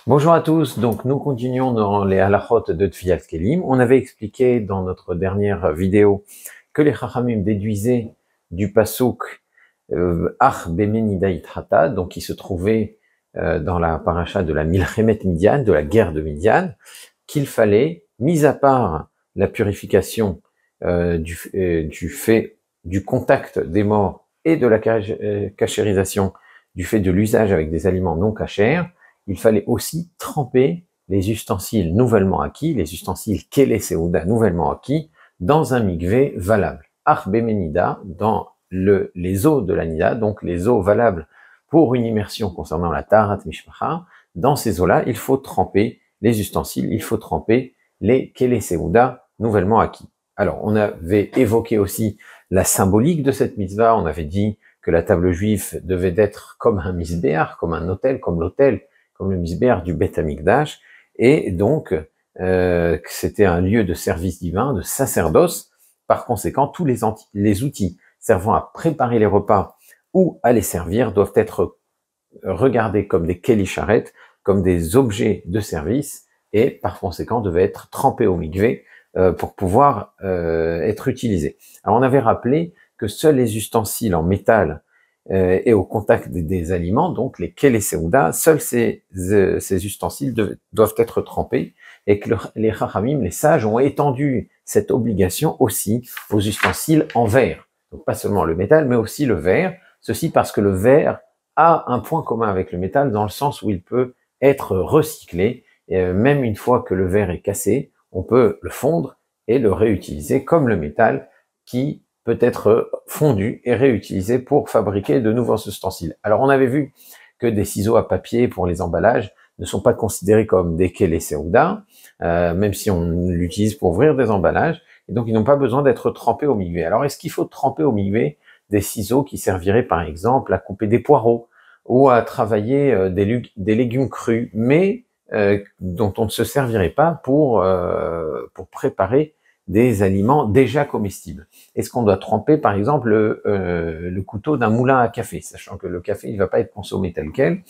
Bonjour à tous, donc nous continuons dans les halachot de Tfilat Kelim. On avait expliqué dans notre dernière vidéo que les Chachamim déduisaient du pasuk Ach Bemenida Itrata, donc qui se trouvait dans la paracha de la Milchemet Midian, de la guerre de Midian, qu'il fallait, mis à part la purification du fait du contact des morts et de la cachérisation du fait de l'usage avec des aliments non cachers, il fallait aussi tremper les ustensiles nouvellement acquis, les ustensiles Kélé Seouda nouvellement acquis, dans un mikvé valable. Ach Bemenida, dans les eaux de la Nida, donc les eaux valables pour une immersion concernant la Taharat Mishpacha, dans ces eaux-là, il faut tremper les ustensiles, il faut tremper les Kélé Seouda nouvellement acquis. Alors, on avait évoqué aussi la symbolique de cette mitzvah, on avait dit que la table juive devait être comme un misbéar, comme un autel, comme le misbéar du Beth Amikdash, et donc c'était un lieu de service divin, de sacerdoce. Par conséquent, tous les outils servant à préparer les repas ou à les servir doivent être regardés comme des kéli-charet, comme des objets de service, et par conséquent devaient être trempés au mikvé pour pouvoir être utilisés. Alors on avait rappelé que seuls les ustensiles en métal et au contact des aliments, donc les kélé seouda, seuls ces ustensiles doivent être trempés, et que les chachamim, les sages, ont étendu cette obligation aussi aux ustensiles en verre. Donc pas seulement le métal, mais aussi le verre. Ceci parce que le verre a un point commun avec le métal dans le sens où il peut être recyclé, et même une fois que le verre est cassé, on peut le fondre et le réutiliser comme le métal qui peut être fondu et réutilisé pour fabriquer de nouveaux ustensiles. Alors on avait vu que des ciseaux à papier pour les emballages ne sont pas considérés comme des kélé seouda, même si on l'utilise pour ouvrir des emballages, et donc ils n'ont pas besoin d'être trempés au mikvé. Alors est-ce qu'il faut tremper au mikvé des ciseaux qui serviraient par exemple à couper des poireaux ou à travailler des légumes crus, mais dont on ne se servirait pas pour préparer des aliments déjà comestibles? Est-ce qu'on doit tremper, par exemple, le couteau d'un moulin à café, sachant que le café, il ne va pas être consommé tel quel,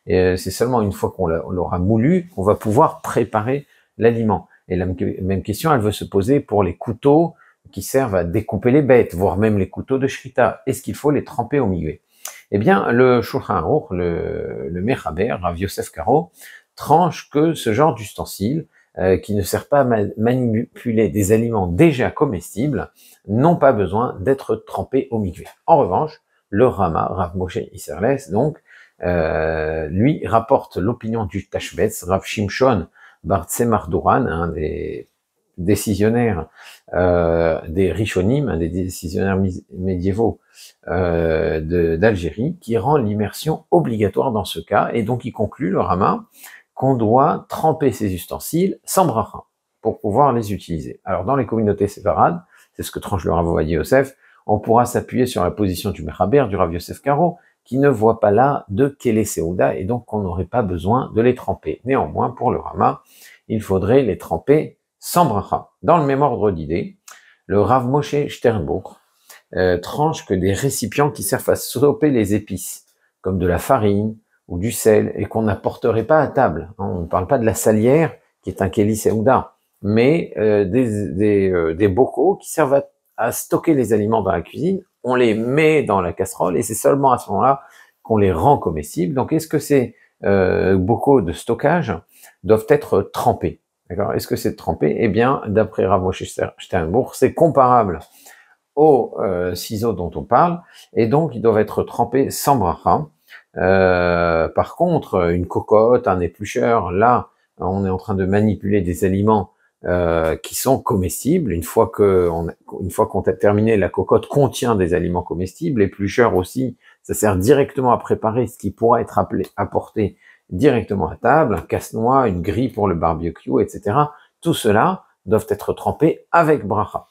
et c'est seulement une fois qu'on l'aura moulu qu'on va pouvoir préparer l'aliment. Et la même question, elle veut se poser pour les couteaux qui servent à découper les bêtes, voire même les couteaux de shrita. Est-ce qu'il faut les tremper au mikvé? Eh bien, le Shulchan Aruch, le Mechaber, Rav Yosef Karo, tranche que ce genre d'ustensile, qui ne sert pas à manipuler des aliments déjà comestibles, n'ont pas besoin d'être trempés au mikvé. En revanche, le Rama, Rav Moshe Isserles, donc, lui rapporte l'opinion du Tashbetz, Rav Shimshon bar Tzemach Duran, un des décisionnaires des Rishonim, un des décisionnaires médiévaux d'Algérie, qui rend l'immersion obligatoire dans ce cas, et donc il conclut, le Rama, qu'on doit tremper ces ustensiles sans bracha pour pouvoir les utiliser. Alors dans les communautés séfarades, c'est ce que tranche le Rav Ovadia Yosef, on pourra s'appuyer sur la position du Mechaber, du Rav Yosef Karo, qui ne voit pas là de Kélé Seouda, et donc on n'aurait pas besoin de les tremper. Néanmoins, pour le Rama, il faudrait les tremper sans bracha. Dans le même ordre d'idées, le Rav Moshe Sternbuch tranche que des récipients qui servent à stopper les épices, comme de la farine ou du sel, et qu'on n'apporterait pas à table. On ne parle pas de la salière, qui est un Keli Seouda, mais des bocaux qui servent à stocker les aliments dans la cuisine. On les met dans la casserole, et c'est seulement à ce moment-là qu'on les rend comestibles. Donc, est-ce que ces bocaux de stockage doivent être trempés? D'accord? Est-ce que c'est trempé? Eh bien, d'après Rav Moshe Sternbuch, c'est comparable aux ciseaux dont on parle, et donc ils doivent être trempés sans bracha. Par contre, une cocotte, un éplucheur, là, on est en train de manipuler des aliments qui sont comestibles. Une fois qu'on a terminé, la cocotte contient des aliments comestibles. L'éplucheur aussi, ça sert directement à préparer ce qui pourra être apporté directement à table, un casse-noix, une grille pour le barbecue, etc. Tout cela doivent être trempés avec bracha.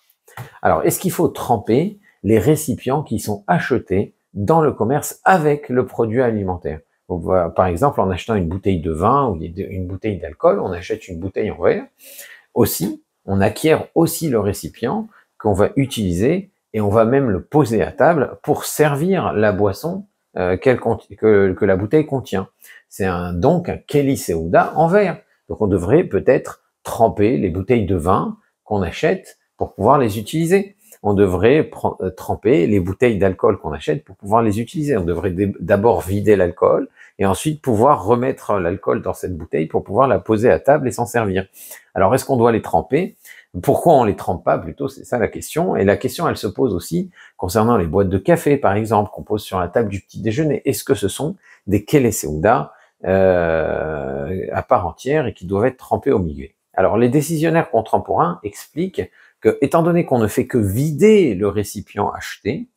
Alors, est-ce qu'il faut tremper les récipients qui sont achetés dans le commerce avec le produit alimentaire? Donc, par exemple, en achetant une bouteille de vin ou une bouteille d'alcool, on achète une bouteille en verre. Aussi, on acquiert aussi le récipient qu'on va utiliser, et on va même le poser à table pour servir la boisson que la bouteille contient. c'est donc un Keli Seuda en verre. Donc on devrait peut-être tremper les bouteilles de vin qu'on achète pour pouvoir les utiliser. On devrait tremper les bouteilles d'alcool qu'on achète pour pouvoir les utiliser. On devrait d'abord vider l'alcool et ensuite pouvoir remettre l'alcool dans cette bouteille pour pouvoir la poser à table et s'en servir. Alors, est-ce qu'on doit les tremper? Pourquoi on les trempe pas plutôt? C'est ça la question. Et la question, elle se pose aussi concernant les boîtes de café, par exemple, qu'on pose sur la table du petit déjeuner. Est-ce que ce sont des Kele Seuda à part entière et qui doivent être trempés au mikvé? Alors, les décisionnaires contemporains expliquent que, étant donné qu'on ne fait que vider le récipient acheté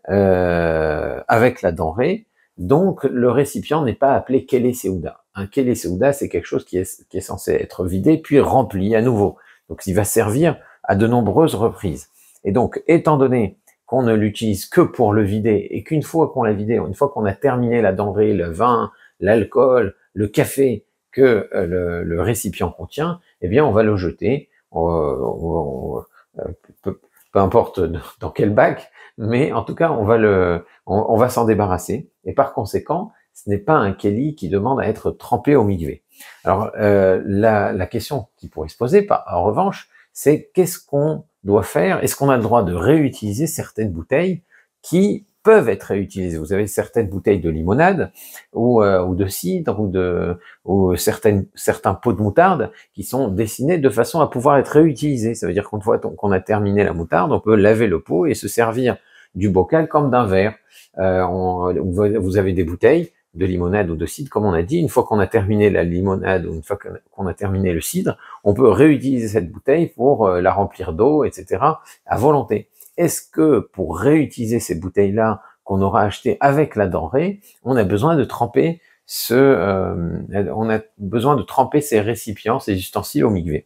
avec la denrée, donc le récipient n'est pas appelé Kele Seuda. Un Kele Seuda, c'est quelque chose qui est censé être vidé puis rempli à nouveau. Donc il va servir à de nombreuses reprises. Et donc, étant donné qu'on ne l'utilise que pour le vider et qu'une fois qu'on l'a vidé, une fois qu'on a terminé la denrée, le vin, l'alcool, le café que le récipient contient, eh bien on va le jeter. Peu importe dans quel bac, mais en tout cas, on va s'en débarrasser. Et par conséquent, ce n'est pas un Keli qui demande à être trempé au mikvé. Alors, la question qui pourrait se poser, en revanche, c'est qu'est-ce qu'on doit faire? Est-ce qu'on a le droit de réutiliser certaines bouteilles qui peuvent être réutilisées? Vous avez certaines bouteilles de limonade ou de cidre ou certains pots de moutarde qui sont dessinés de façon à pouvoir être réutilisés. Ça veut dire qu'une fois qu'on a terminé la moutarde, on peut laver le pot et se servir du bocal comme d'un verre. Vous avez des bouteilles de limonade ou de cidre, comme on a dit, une fois qu'on a terminé la limonade ou une fois qu'on a terminé le cidre, on peut réutiliser cette bouteille pour la remplir d'eau, etc., à volonté. Est-ce que pour réutiliser ces bouteilles-là qu'on aura achetées avec la denrée, on a besoin de tremper ces récipients, ces ustensiles au mikvé?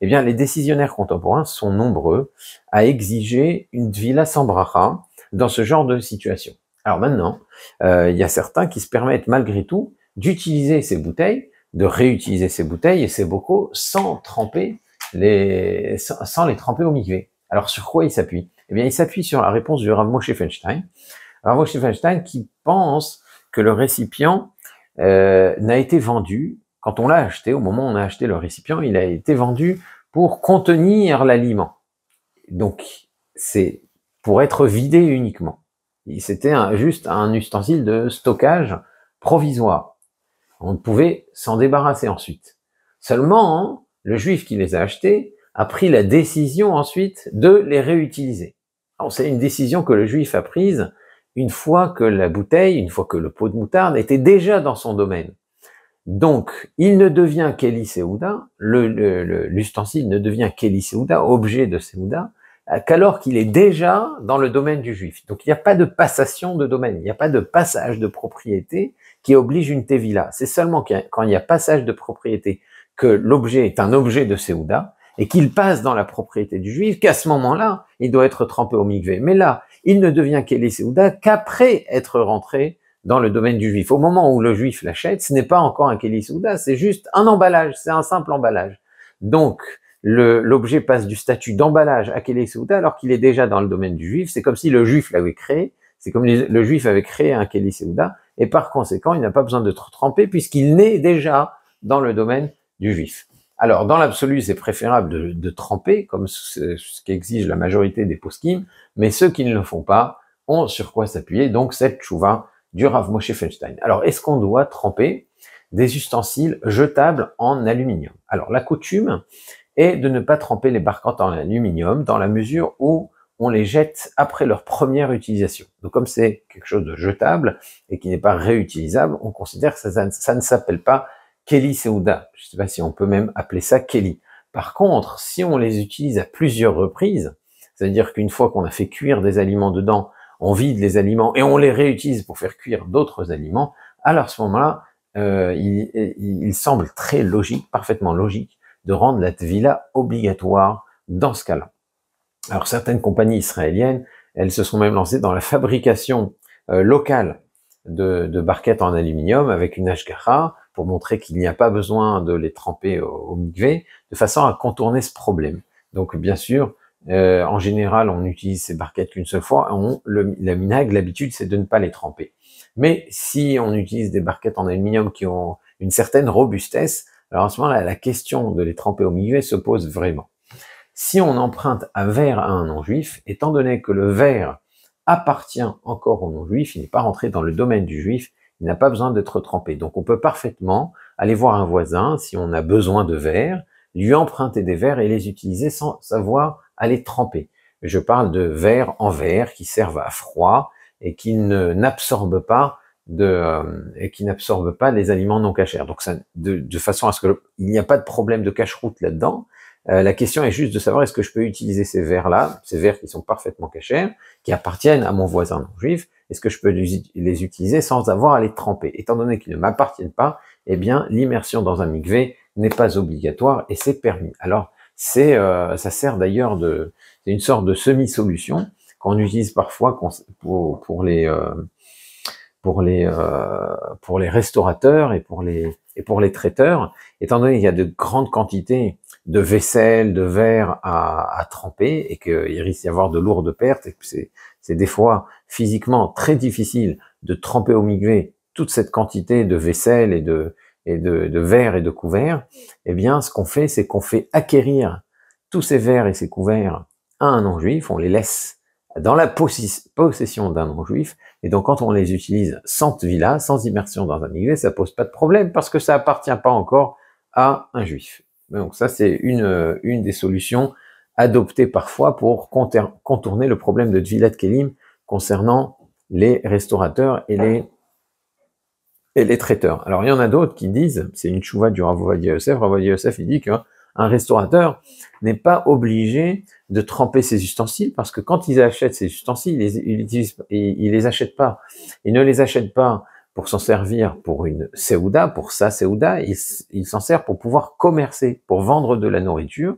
Eh bien, les décisionnaires contemporains sont nombreux à exiger une tvila sans bracha dans ce genre de situation. Alors maintenant, il y a certains qui se permettent malgré tout d'utiliser ces bouteilles, de réutiliser ces bouteilles et ces bocaux sans les tremper au mikvé. Alors sur quoi ils s'appuient? Eh bien, ils s'appuient sur la réponse du Rav Moshe Feinstein. Rav Moshe Feinstein qui pense que le récipient n'a été vendu, quand on l'a acheté, au moment où on a acheté le récipient, il a été vendu pour contenir l'aliment. Donc, c'est pour être vidé uniquement. C'était juste un ustensile de stockage provisoire. On pouvait s'en débarrasser ensuite. Seulement, le juif qui les a achetés a pris la décision ensuite de les réutiliser. Alors, c'est une décision que le juif a prise une fois que la bouteille, une fois que le pot de moutarde était déjà dans son domaine. Donc, il ne devient Keli Seuda, l'ustensile ne devient Keli Seuda, objet de Seuda, qu'alors qu'il est déjà dans le domaine du juif. Donc il n'y a pas de passation de domaine, il n'y a pas de passage de propriété qui oblige une tevila. C'est seulement quand il y a passage de propriété que l'objet est un objet de Seuda et qu'il passe dans la propriété du juif, qu'à ce moment-là, il doit être trempé au mikvé. Mais là, il ne devient Keli Seuda qu'après être rentré dans le domaine du juif. Au moment où le juif l'achète, ce n'est pas encore un Keli Seuda, c'est juste un emballage, c'est un simple emballage. Donc, l'objet passe du statut d'emballage à Keli Seuda alors qu'il est déjà dans le domaine du juif. C'est comme si le juif l'avait créé, c'est comme le juif avait créé un Keli Seuda, et par conséquent, il n'a pas besoin de tremper puisqu'il naît déjà dans le domaine du juif. Alors, dans l'absolu, c'est préférable de tremper, comme ce qu'exige la majorité des poskim, mais ceux qui ne le font pas ont sur quoi s'appuyer, donc cette tchouva du Rav Moshe Feinstein. Alors, est-ce qu'on doit tremper des ustensiles jetables en aluminium? Alors, la coutume est de ne pas tremper les barquettes en aluminium dans la mesure où on les jette après leur première utilisation. Donc comme c'est quelque chose de jetable et qui n'est pas réutilisable, on considère que ça ne s'appelle pas Keli Seuda. Je ne sais pas si on peut même appeler ça Keli. Par contre, si on les utilise à plusieurs reprises, c'est-à-dire qu'une fois qu'on a fait cuire des aliments dedans, on vide les aliments et on les réutilise pour faire cuire d'autres aliments, alors à ce moment-là, il semble très logique, parfaitement logique, de rendre la tvila obligatoire dans ce cas-là. Alors certaines compagnies israéliennes, elles se sont même lancées dans la fabrication locale de barquettes en aluminium avec une hashgacha pour montrer qu'il n'y a pas besoin de les tremper au mikvé, de façon à contourner ce problème. Donc bien sûr, en général, on utilise ces barquettes qu'une seule fois. La minhag, l'habitude, c'est de ne pas les tremper. Mais si on utilise des barquettes en aluminium qui ont une certaine robustesse, alors à ce moment-là, la question de les tremper au mikvé se pose vraiment. Si on emprunte un verre à un non-juif, étant donné que le verre appartient encore au non-juif, il n'est pas rentré dans le domaine du juif, il n'a pas besoin d'être trempé. Donc on peut parfaitement aller voir un voisin, si on a besoin de verre, lui emprunter des verres et les utiliser sans savoir à les tremper. Je parle de verres en verre qui servent à froid et qui n'absorbent pas les aliments non cachers. Donc ça, de façon à ce qu'il n'y a pas de problème de cache-route là-dedans. La question est juste de savoir est-ce que je peux utiliser ces verres-là, ces verres qui sont parfaitement cachers, qui appartiennent à mon voisin non juif, est-ce que je peux les utiliser sans avoir à les tremper? Étant donné qu'ils ne m'appartiennent pas, eh bien l'immersion dans un mikvé n'est pas obligatoire et c'est permis. Alors ça sert d'ailleurs c'est une sorte de semi-solution qu'on utilise parfois pour les restaurateurs et pour les traiteurs, étant donné qu'il y a de grandes quantités de vaisselle, de verre à tremper et qu'il risque d'y avoir de lourdes pertes et que c'est des fois physiquement très difficile de tremper au mikvé toute cette quantité de vaisselle et de verre et de couverts. Eh bien, ce qu'on fait, c'est qu'on fait acquérir tous ces verres et ces couverts à un non-juif, on les laisse dans la possession d'un non-juif, et donc quand on les utilise sans tvila, sans immersion dans un mikvé, ça pose pas de problème parce que ça appartient pas encore à un juif. Donc ça, c'est une des solutions adoptées parfois pour contourner le problème de Tvilat Kelim concernant les restaurateurs et les traiteurs. Alors il y en a d'autres qui disent, c'est une chouva du Rav Ovadia Yosef, Rav Ovadia Yosef, il dit qu'un restaurateur n'est pas obligé de tremper ses ustensiles parce que quand ils achètent ces ustensiles, ils les achètent pas. Ils ne les achètent pas pour s'en servir pour une seouda, pour sa seouda, il s'en sert pour pouvoir commercer, pour vendre de la nourriture.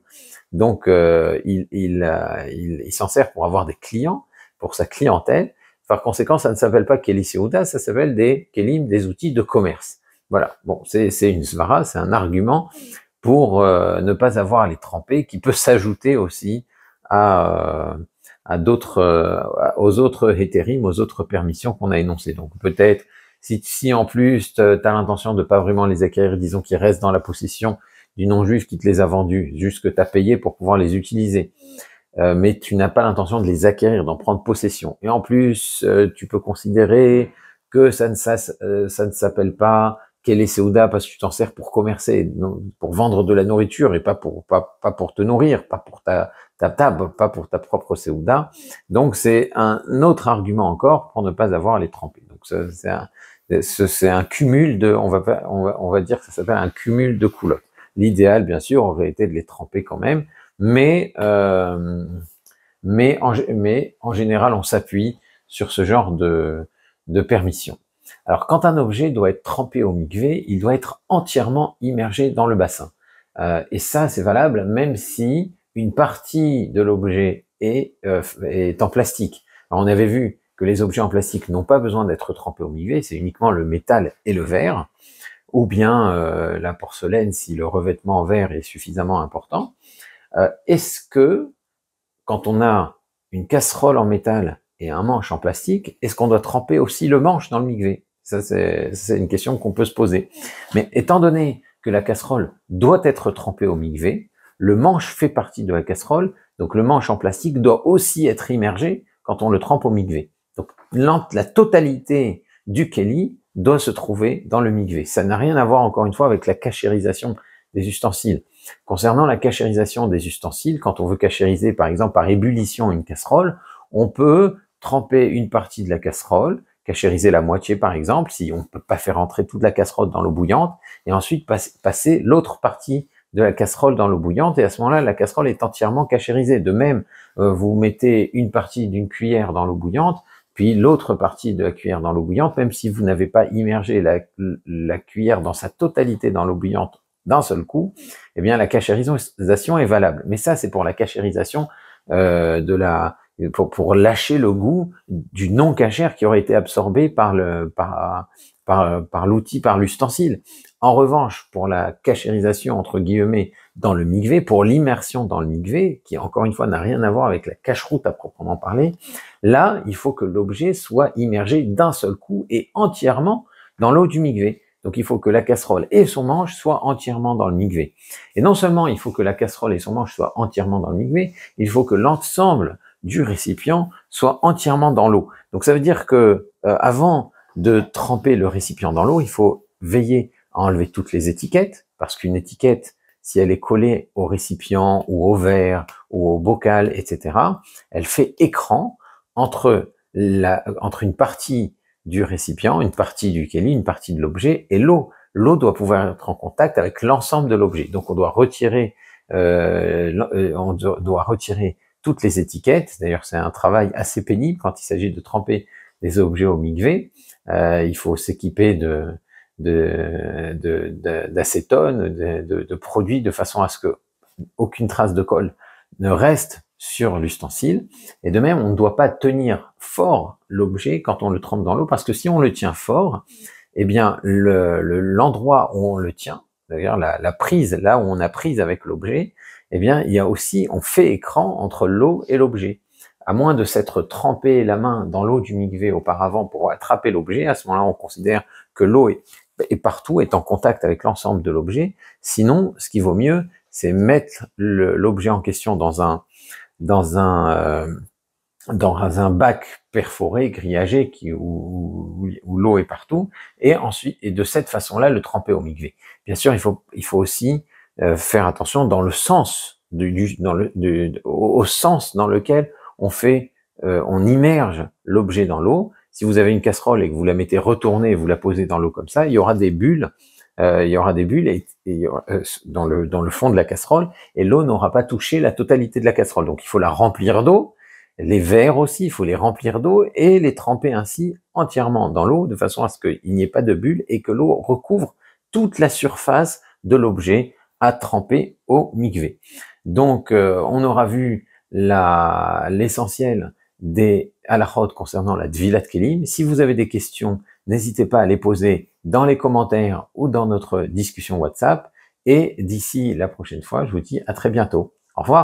Donc il s'en sert pour avoir des clients, pour sa clientèle. Par conséquent, ça ne s'appelle pas keli seouda, ça s'appelle des kelim, des outils de commerce. Voilà. Bon, c'est une svara, c'est un argument pour ne pas avoir à les tremper, qui peut s'ajouter aussi aux autres hétérim, aux autres permissions qu'on a énoncées. Donc peut-être si en plus tu as l'intention de pas vraiment les acquérir, disons qu'ils restent dans la possession du non-juif qui te les a vendus, juste que tu as payé pour pouvoir les utiliser, mais tu n'as pas l'intention de les acquérir, d'en prendre possession. Et en plus, tu peux considérer que ça ne s'appelle pas quel est Seouda parce que tu t'en sers pour commercer, pour vendre de la nourriture et pas pour te nourrir, pas pour ta table, pas pour ta propre Seouda. Donc c'est un autre argument encore pour ne pas avoir à les tremper. Donc c'est un cumul de, on va dire que ça s'appelle un cumul de coulottes. L'idéal, bien sûr, aurait été de les tremper quand même, mais en général, on s'appuie sur ce genre de permission. Alors, quand un objet doit être trempé au mikvé, il doit être entièrement immergé dans le bassin. Et ça, c'est valable même si une partie de l'objet est en plastique. Alors, on avait vu que les objets en plastique n'ont pas besoin d'être trempés au mikvé, c'est uniquement le métal et le verre, ou bien la porcelaine si le revêtement en verre est suffisamment important. Est-ce que, quand on a une casserole en métal et un manche en plastique, est-ce qu'on doit tremper aussi le manche dans le mikvé? Ça, c'est une question qu'on peut se poser. Mais étant donné que la casserole doit être trempée au mikvé, le manche fait partie de la casserole, donc le manche en plastique doit aussi être immergé quand on le trempe au mikvé. Donc la totalité du keli doit se trouver dans le mikvé. Ça n'a rien à voir, encore une fois, avec la cachérisation des ustensiles. Concernant la cachérisation des ustensiles, quand on veut cachériser, par exemple, par ébullition une casserole, on peut tremper une partie de la casserole, cachériser la moitié, par exemple, si on ne peut pas faire entrer toute la casserole dans l'eau bouillante, et ensuite passer l'autre partie de la casserole dans l'eau bouillante, et à ce moment-là, la casserole est entièrement cachérisée. De même, vous mettez une partie d'une cuillère dans l'eau bouillante, puis l'autre partie de la cuillère dans l'eau bouillante, même si vous n'avez pas immergé la cuillère dans sa totalité dans l'eau bouillante d'un seul coup, eh bien la cachérisation est valable. Mais ça, c'est pour la cachérisation pour lâcher le goût du non cachère qui aurait été absorbé par l'outil, par l'ustensile. En revanche, pour la cachérisation, entre guillemets, dans le mikvé, pour l'immersion dans le mikvé, qui encore une fois n'a rien à voir avec la cacheroute à proprement parler, là, il faut que l'objet soit immergé d'un seul coup et entièrement dans l'eau du mikvé. Donc il faut que la casserole et son manche soient entièrement dans le mikvé. Et non seulement il faut que la casserole et son manche soient entièrement dans le mikvé, il faut que l'ensemble du récipient soit entièrement dans l'eau. Donc ça veut dire que avant de tremper le récipient dans l'eau, il faut veiller à enlever toutes les étiquettes, parce qu'une étiquette, si elle est collée au récipient ou au verre ou au bocal, etc., elle fait écran entre une partie du récipient, une partie du kéli, une partie de l'objet et l'eau. L'eau doit pouvoir être en contact avec l'ensemble de l'objet. Donc on doit retirer toutes les étiquettes. D'ailleurs, c'est un travail assez pénible quand il s'agit de tremper des objets au mikvé. Il faut s'équiper d'acétone, de produits de façon à ce que aucune trace de colle ne reste sur l'ustensile. Et de même, on ne doit pas tenir fort l'objet quand on le trempe dans l'eau, parce que si on le tient fort, eh bien l'endroit où on le tient, d'ailleurs la prise, là où on a prise avec l'objet, eh bien il y a aussi, on fait écran entre l'eau et l'objet. À moins de s'être trempé la main dans l'eau du mikvé auparavant pour attraper l'objet, à ce moment-là on considère que l'eau est partout, est en contact avec l'ensemble de l'objet. Sinon, ce qui vaut mieux, c'est mettre l'objet en question dans un bac perforé, grillagé, où l'eau est partout, et ensuite, et de cette façon-là, le tremper au mikvé. Bien sûr, il faut aussi faire attention dans le sens au sens dans lequel on immerge l'objet dans l'eau. Si vous avez une casserole et que vous la mettez retournée et vous la posez dans l'eau comme ça, il y aura des bulles. Dans le fond de la casserole, et l'eau n'aura pas touché la totalité de la casserole. Donc il faut la remplir d'eau. Les verres aussi, il faut les remplir d'eau et les tremper ainsi entièrement dans l'eau, de façon à ce qu'il n'y ait pas de bulles et que l'eau recouvre toute la surface de l'objet à tremper au mikvé. Donc on aura vu l'essentiel des halachot concernant la Dvilat Kelim. Si vous avez des questions, n'hésitez pas à les poser dans les commentaires ou dans notre discussion WhatsApp. Et d'ici la prochaine fois, je vous dis à très bientôt. Au revoir.